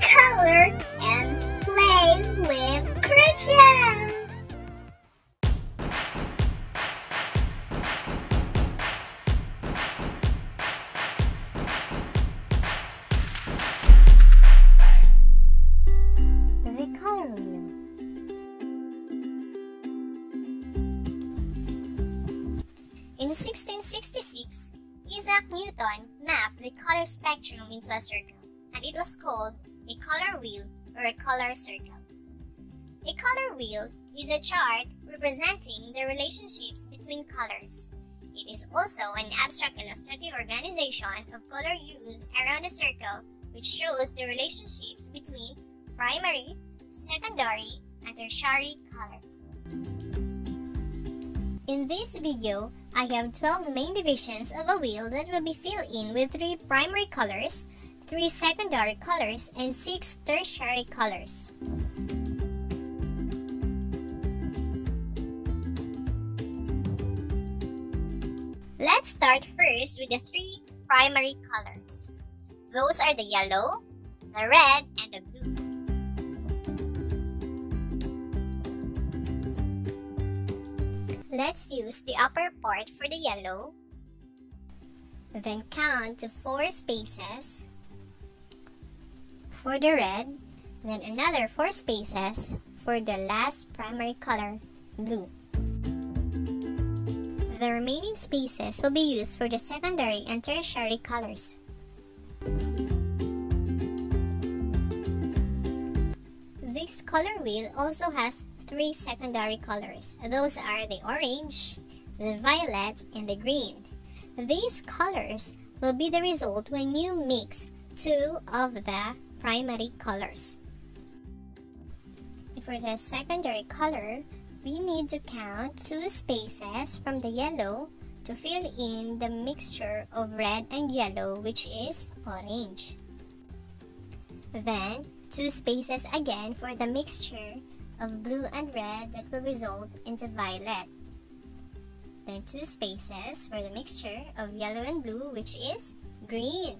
color, and play with PlayKuraeSyel. The color wheel. In 1666, Isaac Newton mapped the color spectrum into a circle, and it was called a color wheel or a color circle. A color wheel is a chart representing the relationships between colors. It is also an abstract illustrative organization of color use around a circle, which shows the relationships between primary, secondary, and tertiary color. In this video, I have 12 main divisions of a wheel that will be filled in with 3 primary colors, 3 secondary colors, and 6 tertiary colors. Let's start first with the 3 primary colors. Those are the yellow, the red, and the blue. Let's use the upper part for the yellow, then count to 4 spaces for the red, then another 4 spaces for the last primary color, blue. The remaining spaces will be used for the secondary and tertiary colors. This color wheel also has 3 secondary colors. Those are the orange, the violet, and the green. These colors will be the result when you mix 2 of the primary colors. For the secondary color, we need to count 2 spaces from the yellow to fill in the mixture of red and yellow, which is orange. Then 2 spaces again for the mixture of blue and red that will result into violet. Then 2 spaces for the mixture of yellow and blue, which is green.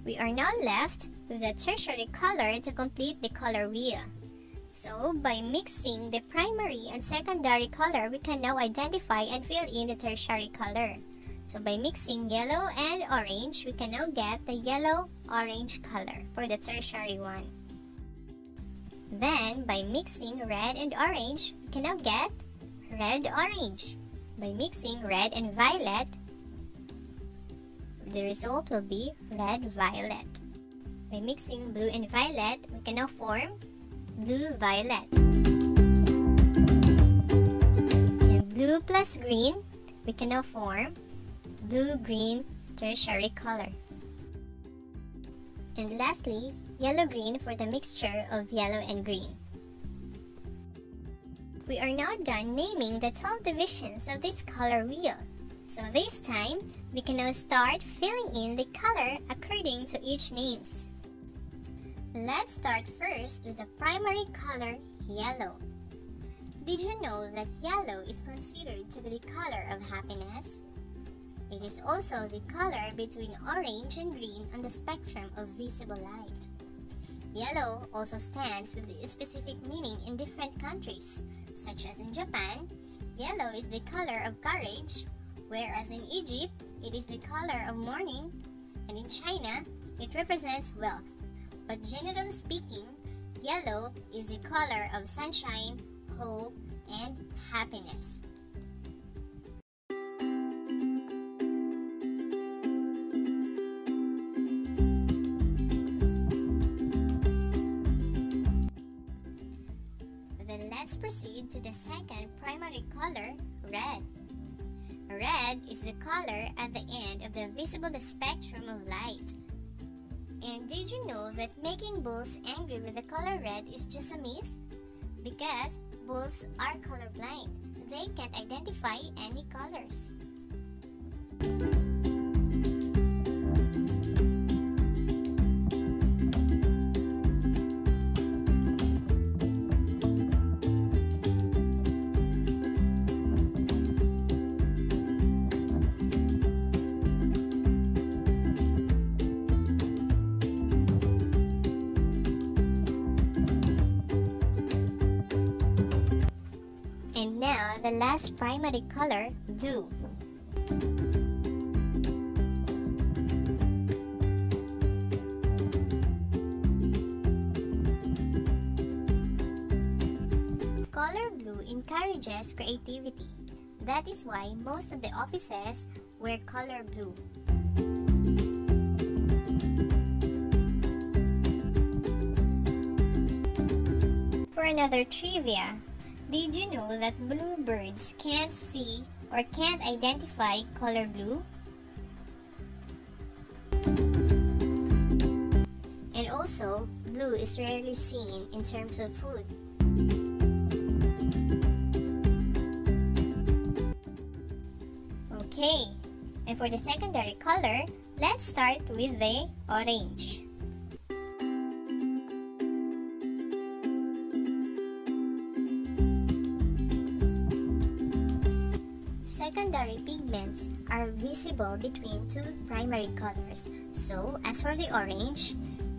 We are now left with the tertiary color to complete the color wheel. So by mixing the primary and secondary color, we can now identify and fill in the tertiary color. So by mixing yellow and orange, we can now get the yellow-orange color for the tertiary one. Then by mixing red and orange, we can now get red-orange. By mixing red and violet, the result will be red-violet. By mixing blue and violet, we can now form blue-violet. And blue plus green, we can now form blue-green tertiary color. And lastly, yellow-green for the mixture of yellow and green. We are now done naming the 12 divisions of this color wheel. So this time, we can now start filling in the color according to each names. Let's start first with the primary color, yellow. Did you know that yellow is considered to be the color of happiness? It is also the color between orange and green on the spectrum of visible light. Yellow also stands with a specific meaning in different countries, such as in Japan, yellow is the color of courage, whereas in Egypt, it is the color of mourning, and in China, it represents wealth. But generally speaking, yellow is the color of sunshine, hope, and happiness. Then let's proceed to the second primary color, red. Red is the color at the end of the visible spectrum of light. And did you know that making bulls angry with the color red is just a myth? Because bulls are colorblind. They can't identify any colors. as primary color blue. Color blue encourages creativity. That is why most of the offices wear color blue. For another trivia, did you know that bluebirds can't see or can't identify color blue? And also, blue is rarely seen in terms of food. Okay, and for the secondary color, let's start with the orange. Secondary pigments are visible between two primary colors. So, as for the orange,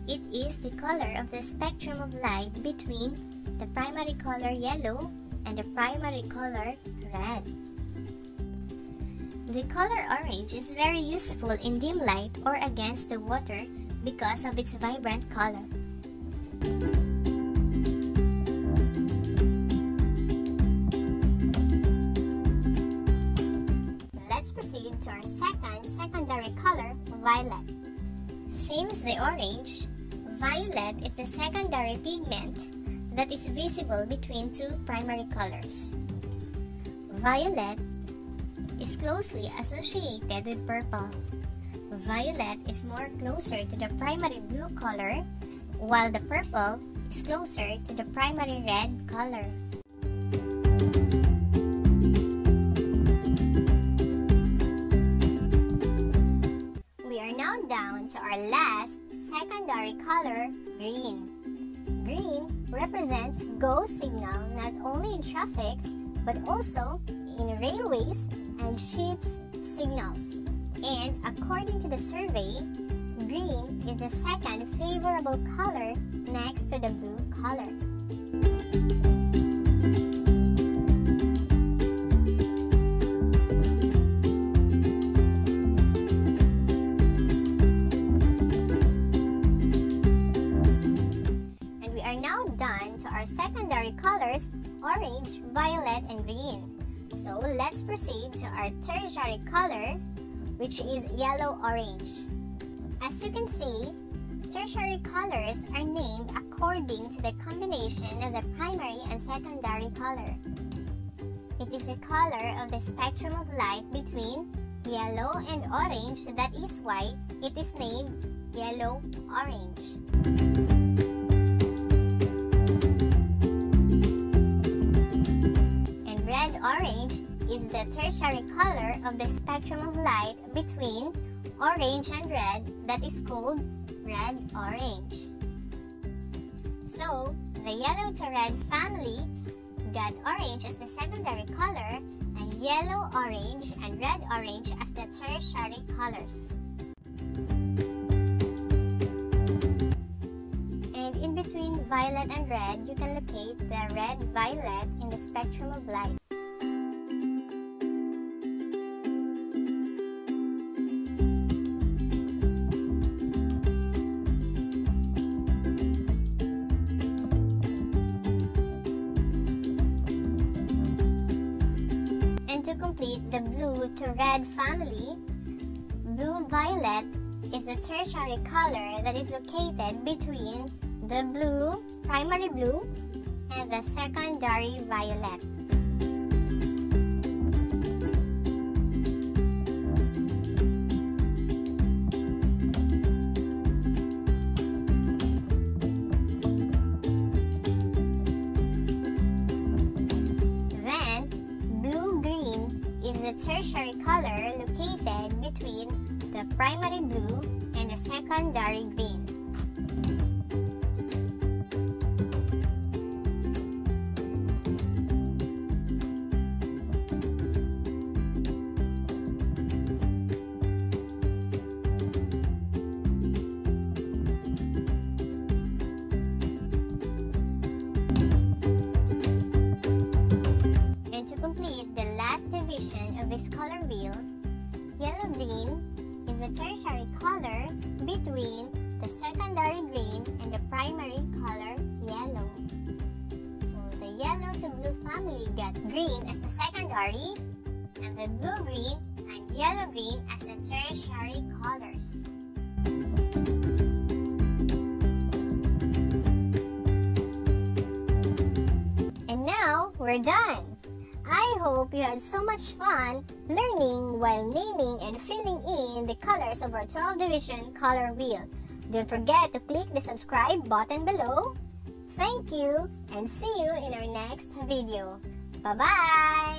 it is the color of the spectrum of light between the primary color yellow and the primary color red. The color orange is very useful in dim light or against the water because of its vibrant color. Let's proceed to our secondary color, violet. Same as the orange, violet is the secondary pigment that is visible between two primary colors. Violet is closely associated with purple. Violet is more closer to the primary blue color, while the purple is closer to the primary red color. We are now down to our last secondary color, green. Green represents go signal not only in traffics but also in railways and ships' signals. And according to the survey, green is the second favorable color next to the blue color. And we are now done to our secondary colors, orange, violet, and green. So let's proceed to our tertiary color, which is yellow-orange. As you can see, tertiary colors are named according to the combination of the primary and secondary color. It is the color of the spectrum of light between yellow and orange, that is why it is named yellow-orange. Red-orange is the tertiary color of the spectrum of light between orange and red, that is called red-orange. So, the yellow to red family got orange as the secondary color and yellow-orange and red-orange as the tertiary colors. And in between violet and red, you can locate the red-violet in the spectrum of light. To complete the blue to red family, blue-violet is the tertiary color that is located between the blue, primary blue, and the secondary violet. Tertiary color located between the primary blue and the secondary green. And to complete the green is the tertiary color between the secondary green and the primary color yellow. So the yellow to blue family got green as the secondary and the blue-green and yellow-green as the tertiary colors. And now we're done! I hope you had so much fun learning while naming and filling in the colors of our 12 division color wheel. Don't forget to click the subscribe button below. Thank you and see you in our next video. Bye-bye!